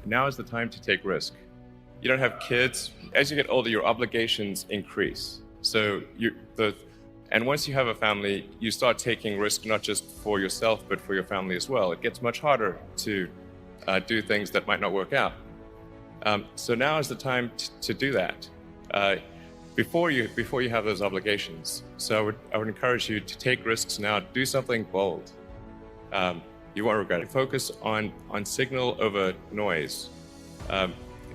now is the time to take risk. You don't have kids. As you get older, your obligations increase. And once you have a family, you start taking risk not just for yourself, but for your family as well. It gets much harder to do things that might not work out. So now is the time to do that before you have those obligations. So I would encourage you to take risks now. Do something bold. You won't regret it. Focus on signal over noise. A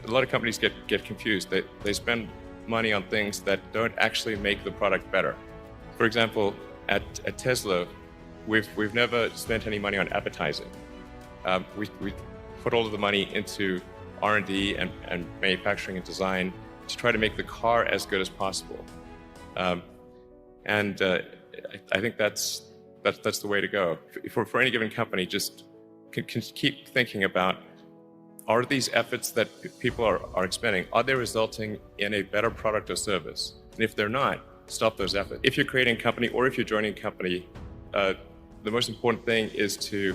lot of companies get confused. They spend money on things that don't actually make the product better. For example, at Tesla, we've never spent any money on advertising. We put all of the money into R&D and manufacturing and design to try to make the car as good as possible. I think that's the way to go. For any given company, just can keep thinking about, are these efforts that people are expending, are they resulting in a better product or service? And if they're not, stop those efforts. If you're creating a company or if you're joining a company, the most important thing is to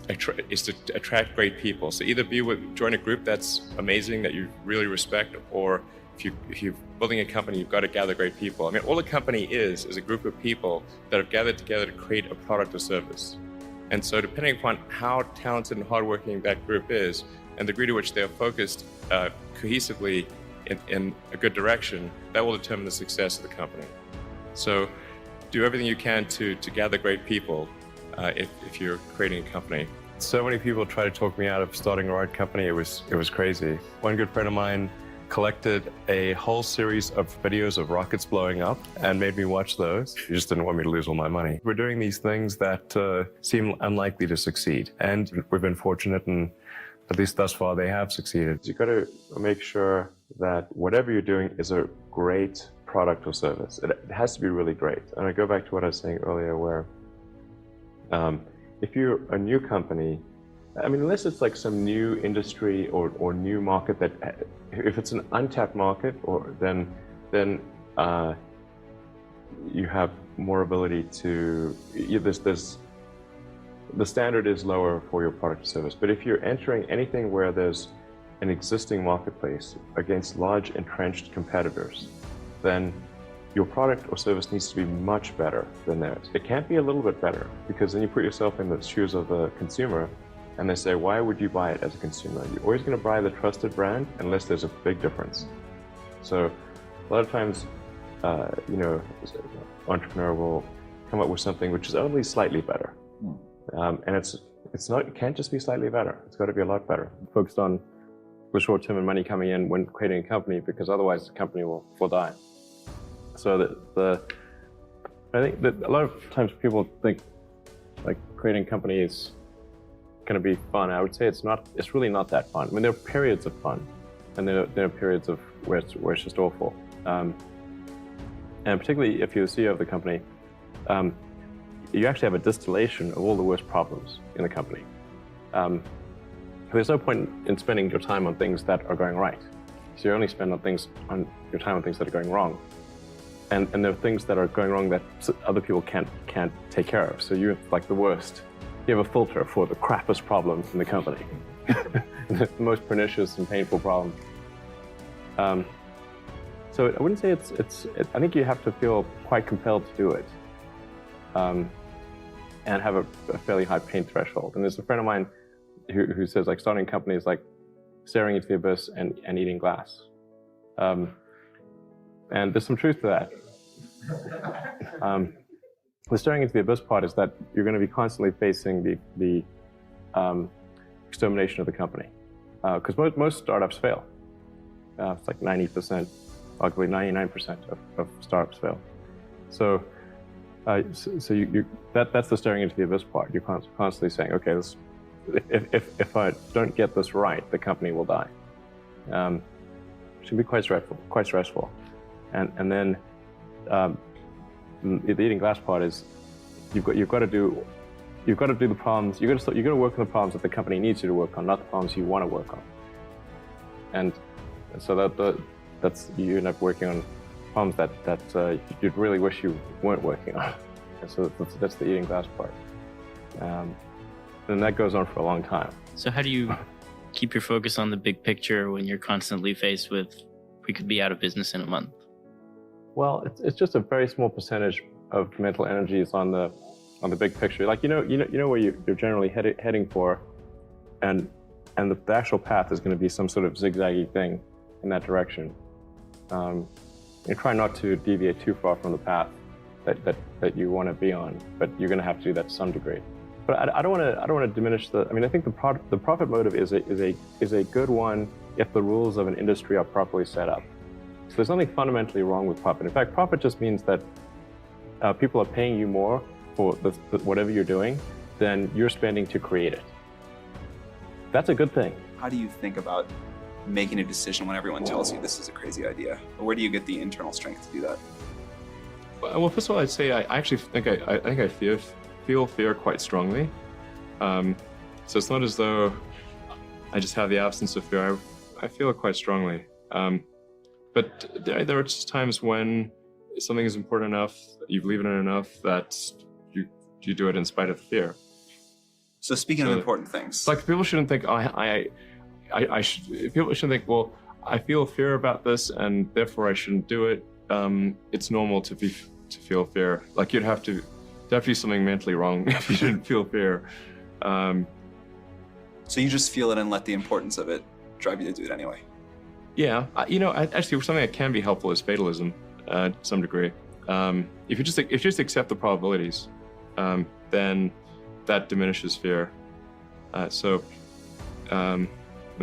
attract great people. So either join a group that's amazing, that you really respect, or if you're building a company, you've got to gather great people. I mean, all a company is a group of people that have gathered together to create a product or service. And so depending upon how talented and hardworking that group is, and the degree to which they are focused cohesively in a good direction, that will determine the success of the company. So do everything you can to gather great people if you're creating a company. So many people tried to talk me out of starting a ride company. It was crazy. One good friend of mine collected a whole series of videos of rockets blowing up and made me watch those. He just didn't want me to lose all my money. We're doing these things that seem unlikely to succeed, and we've been fortunate, and at least thus far they have succeeded. You've got to make sure that whatever you're doing is a great product or service. It has to be really great. And I go back to what I was saying earlier, where if you're a new company, I mean, unless it's like some new industry or new market that, if it's an untapped market, then you have more ability to, the standard is lower for your product or service. But if you're entering anything where there's an existing marketplace against large entrenched competitors, then your product or service needs to be much better than theirs. It can't be a little bit better, because then you put yourself in the shoes of the consumer, and they say, why would you buy it as a consumer? You're always going to buy the trusted brand unless there's a big difference. So a lot of times, an entrepreneur will come up with something which is only slightly better. And it can't just be slightly better. It's got to be a lot better. Focused on the short term and money coming in when creating a company, because otherwise the company will die. So I think that a lot of times people think like creating a company is going to be fun. I would say it's not. It's really not that fun. I mean, there are periods of fun, and there are periods of where it's just awful. And particularly if you're the CEO of the company, you actually have a distillation of all the worst problems in the company. There's no point in spending your time on things that are going right. So you only spend your time on things that are going wrong. And there are things that are going wrong that other people can't take care of. So you're like the worst. You have a filter for the crappiest problems in the company, the most pernicious and painful problems. So I wouldn't say I think you have to feel quite compelled to do it, and have a fairly high pain threshold. And there's a friend of mine who says like starting a company is like staring into the abyss and eating glass. And there's some truth to that. The staring into the abyss part is that you're going to be constantly facing the extermination of the company, because most startups fail. It's like 90%, arguably 99% of startups fail. So that's the staring into the abyss part. You're constantly saying, okay, if I don't get this right, the company will die. It should be quite stressful. And then the eating glass part is you've got to do the problems. You've got to work on the problems that the company needs you to work on, not the problems you want to work on. And so that's you end up working on problems that you'd really wish you weren't working on. And so that's the eating glass part. And that goes on for a long time. So how do you keep your focus on the big picture when you're constantly faced with, we could be out of business in a month? Well, it's just a very small percentage of mental energy is on the big picture. Like you know where you're generally heading for, and the actual path is going to be some sort of zigzaggy thing in that direction. You try not to deviate too far from the path that you want to be on, but you're going to have to do that to some degree. But I don't want to diminish the. I mean, I think the profit motive is a good one if the rules of an industry are properly set up. So there's nothing fundamentally wrong with profit. In fact, profit just means that people are paying you more for whatever you're doing than you're spending to create it. That's a good thing. How do you think about making a decision when everyone tells you this is a crazy idea? Or where do you get the internal strength to do that? Well, first of all, I'd say I actually think I feel fear quite strongly. So it's not as though I just have the absence of fear. I feel it quite strongly. But there are just times when something is important enough, you believe in it enough that you do it in spite of the fear. So speaking of important things, like people shouldn't think people shouldn't think, well, I feel fear about this and therefore I shouldn't do it. It's normal to feel fear. Like you'd have to do something mentally wrong if you didn't feel fear. So you just feel it and let the importance of it drive you to do it anyway. Yeah, actually something that can be helpful is fatalism to some degree. If you just accept the probabilities, then that diminishes fear. When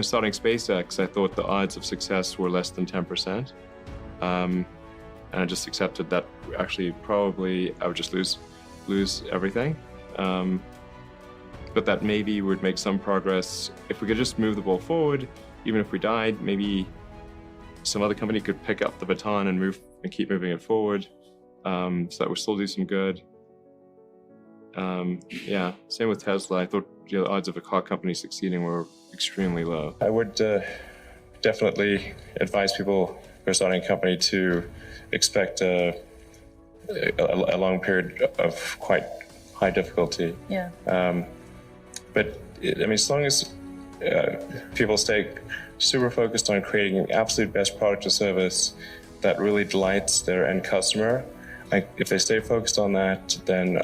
starting SpaceX, I thought the odds of success were less than 10%. And I just accepted that actually probably I would just lose everything. But that maybe would make some progress. If we could just move the ball forward, even if we died, maybe some other company could pick up the baton and keep moving it forward, so that would still do some good. Yeah, same with Tesla. I thought the odds of a car company succeeding were extremely low. I would definitely advise people who are starting a company to expect a long period of quite high difficulty. Yeah. But as long as people stay super focused on creating an absolute best product or service that really delights their end customer, if they stay focused on that, then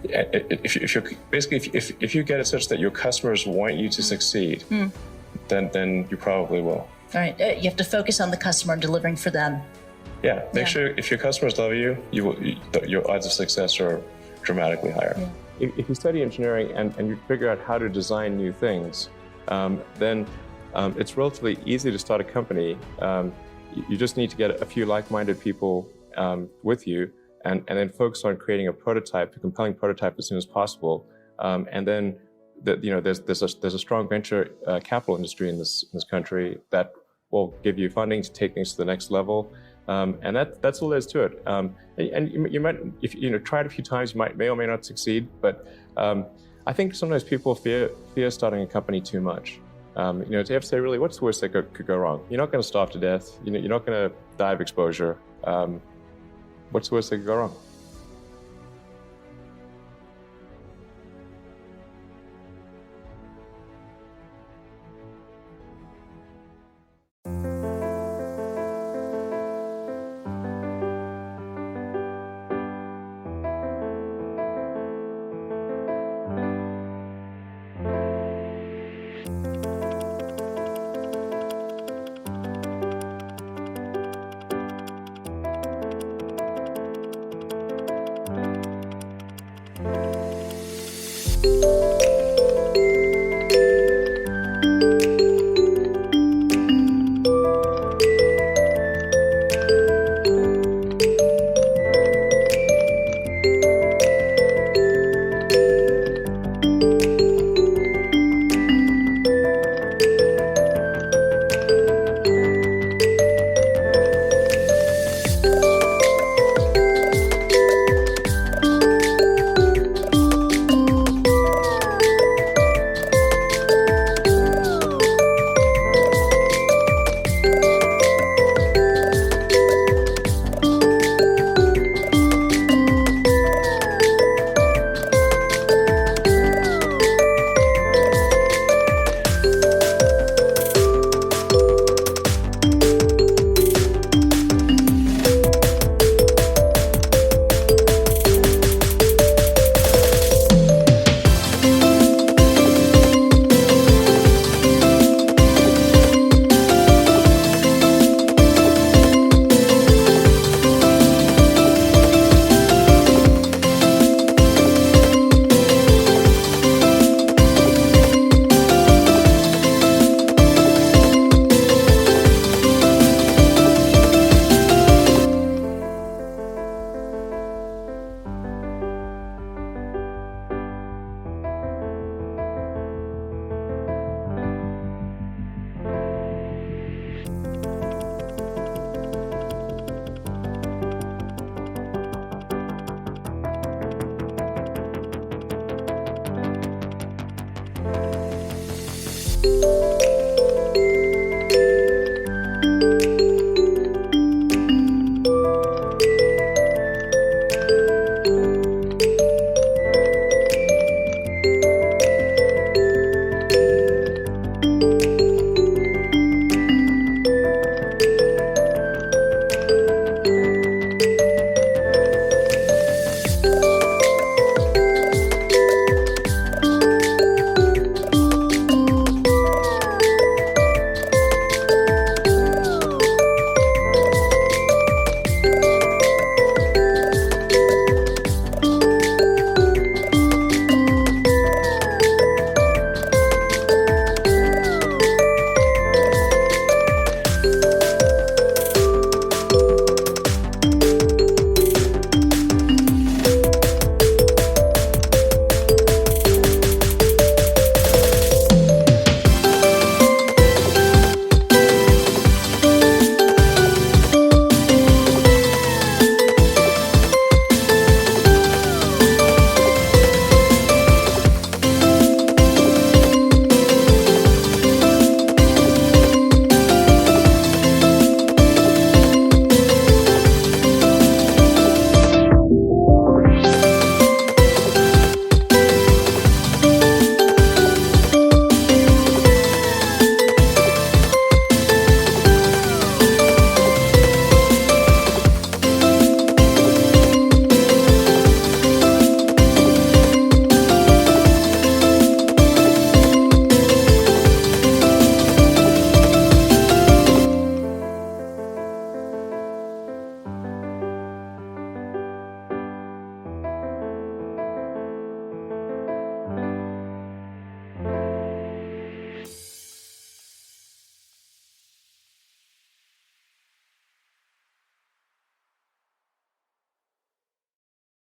if you get it such that your customers want you to succeed, then you probably will. All right, you have to focus on the customer and delivering for them. Yeah, make sure if your customers love you, your odds of success are dramatically higher. Yeah. If you study engineering and you figure out how to design new things, then it's relatively easy to start a company. You just need to get a few like-minded people with you, and then focus on creating a compelling prototype as soon as possible. And then, there's a strong venture capital industry in this country that will give you funding to take things to the next level. And that's all there is to it. And you might, if try it a few times, you may or may not succeed. But I think sometimes people fear starting a company too much. To have to say, really, what's the worst that could go wrong? You're not going to starve to death. You're not going to die of exposure. What's the worst that could go wrong?